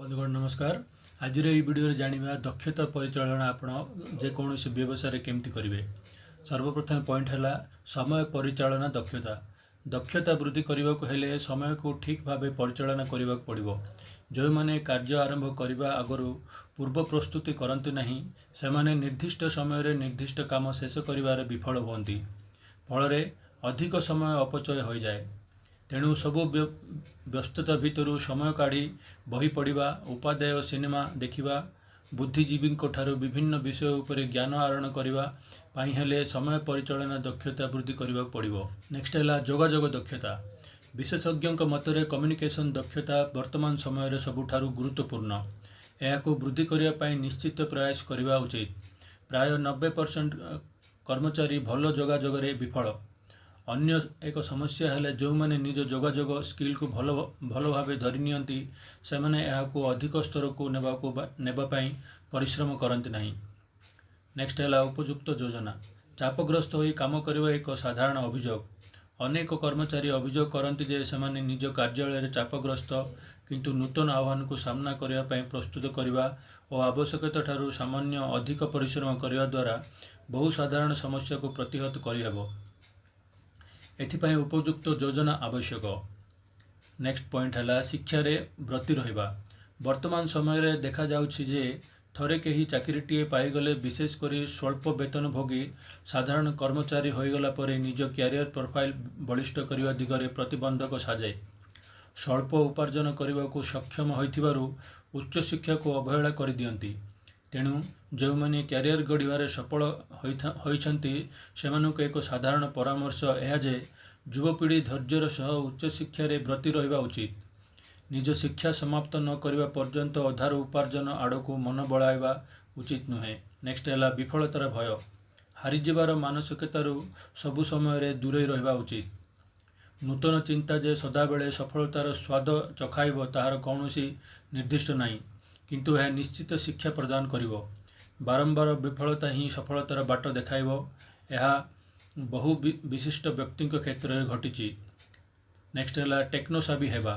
बंधुगण नमस्कार। आज ये वीडियो जाना दक्षता परिचालन आपण जेकोसी व्यवसाय केमती करेंगे। सर्वप्रथम पॉइंट है समय परिचालन दक्षता। दक्षता वृद्धि करने को हेले समय को ठीक भाव परिचालन करने पड़ो। जो मैंने कार्य आरंभ करने आगु पूर्व प्रस्तुति करती नहीं से माने निर्दिष्ट समय निर्दिष्ट काम शेष कर विफल होती फल अधिक समय अपचय हो जाए। तेणु सबू व्यस्तता भितर समय काढ़ी बही पढ़ा उपादेय सिनेमा देखा बुद्धिजीवी विभिन्न विषय उपर ज्ञान आहरण करने हेले समय परिचालन दक्षता वृद्धि करने पड़ो। नेक्स्ट है जोगाजोग दक्षता। विशेषज्ञों मतरे कम्युनिकेशन दक्षता वर्तमान समय सबुठारु गुरुत्वपूर्ण। यह वृद्धि करने निश्चित प्रयास करने उचित। प्राय 90% कर्मचारी भल जोगाजोग विफल। अन्य एक समस्या है जो मैंने निज जोगाजोग स्किल को भल भाव धरी नियंती से माने को अधिक स्तर को नेबाई परिश्रम करती नहीं। नेक्स्ट है उपयुक्त योजना। चापग्रस्त हो काम करने एक साधारण अभियोग। अनेक कर्मचारी अभियोग करती जे से माने निज कार्यालय चापग्रस्त किंतु नूतन आह्वान को सामना करने प्रस्तुत करने और आवश्यकता ठारू सामान्य अधिक परिश्रम करने द्वारा बहु साधारण समस्या को प्रतिहत करहब। एथिपाई उपयुक्त योजना आवश्यक। नेक्स्ट पॉइंट है शिक्षा रे ब्रती रहिबा। वर्तमान समय रे देखा जाउछि जे थरे कहीं चाकरीटीए पाईगले विशेषकर स्वल्प वेतन भोगी साधारण कर्मचारी होईगला परे निज क्यारियर प्रोफाइल बलिष्ठ करने दिगरे प्रतिबंधक साजाए। स्वल्प उपार्जन करने को सक्षम होइथिबारु उच्च शिक्षा को अवहेला कर दियंती। तेणु जो मैंने क्यारियर गढ़ सफल होइछंती सेमानुक एक साधारण परामर्श यह जे युवपीढ़ी धैर्यर सह उच्च शिक्षा रे ब्रती रहिबा उचित। निज शिक्षा समाप्त न करने पर्यंत अधार उपार्जन आड़ को मन बढ़ावा उचित नुहे। नेक्स्ट है विफलतार भय। हारिजार मानसिकतारू सबु समय दूरे रहिबा उचित। नूतन चिंता जे सदाबेले सफलतार स्वाद चखाइब ताहार कौनसी निर्दिष्ट नहीं किंतु यह निश्चित शिक्षा प्रदान करिवो। बारंबार विफलता ही सफलतार बाट देखाइब। यह बहु विशिष्ट व्यक्ति क्षेत्र में घटी। नेक्स्ट है टेक्नोसावी हेबा।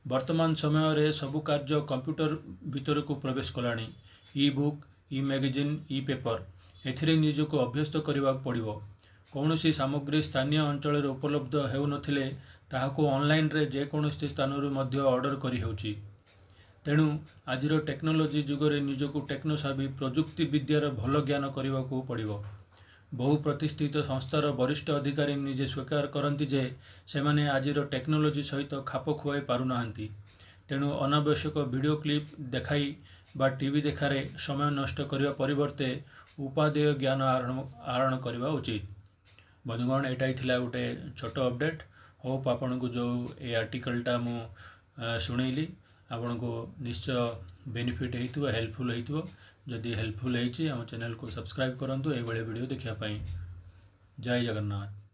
वर्तमान समय रे सबु कार्य कंप्यूटर भीतर को प्रवेश कलानी। ई बुक ई मैगजीन ई पेपर एथिरे निजको अभ्यस्त करने पड़ो। कौन सी सामग्री स्थानीय अंचल उपलब्ध हेउ नथिले ताहाको ऑनलाइन रे जेकोसी स्थान ऑर्डर करी हेउची। तेणु आज टेक्नोलोजी जुगरे निजको टेक्नोसावी प्रजुक्ति विद्यार भल ज्ञान करने को पड़ो। बहु प्रतिष्ठित संस्थार वरिष्ठ अधिकारी निजे स्वीकार करती जे से माने आज टेक्नोलोजी सहित खाप खुआई पारुनाहांती। तेणु अनावश्यक वीडियो क्लिप देखाई बा टीवी देखारे समय नष्ट करने परिवर्ते उपादेय ज्ञान आहरण करने उचित। बंधुगण एटा ही गोटे छोट अपडेट। होप आपन को जो ये आर्टिकलटा मु शुणेली आपन को निश्चय बेनिफिट होइथिबो हेल्पफुल होइथिबो। जदि हेल्पफुल होइछि हम चैनल को सब्सक्राइब करंतु ए बळे वीडियो देखिया पई। जय जगन्नाथ।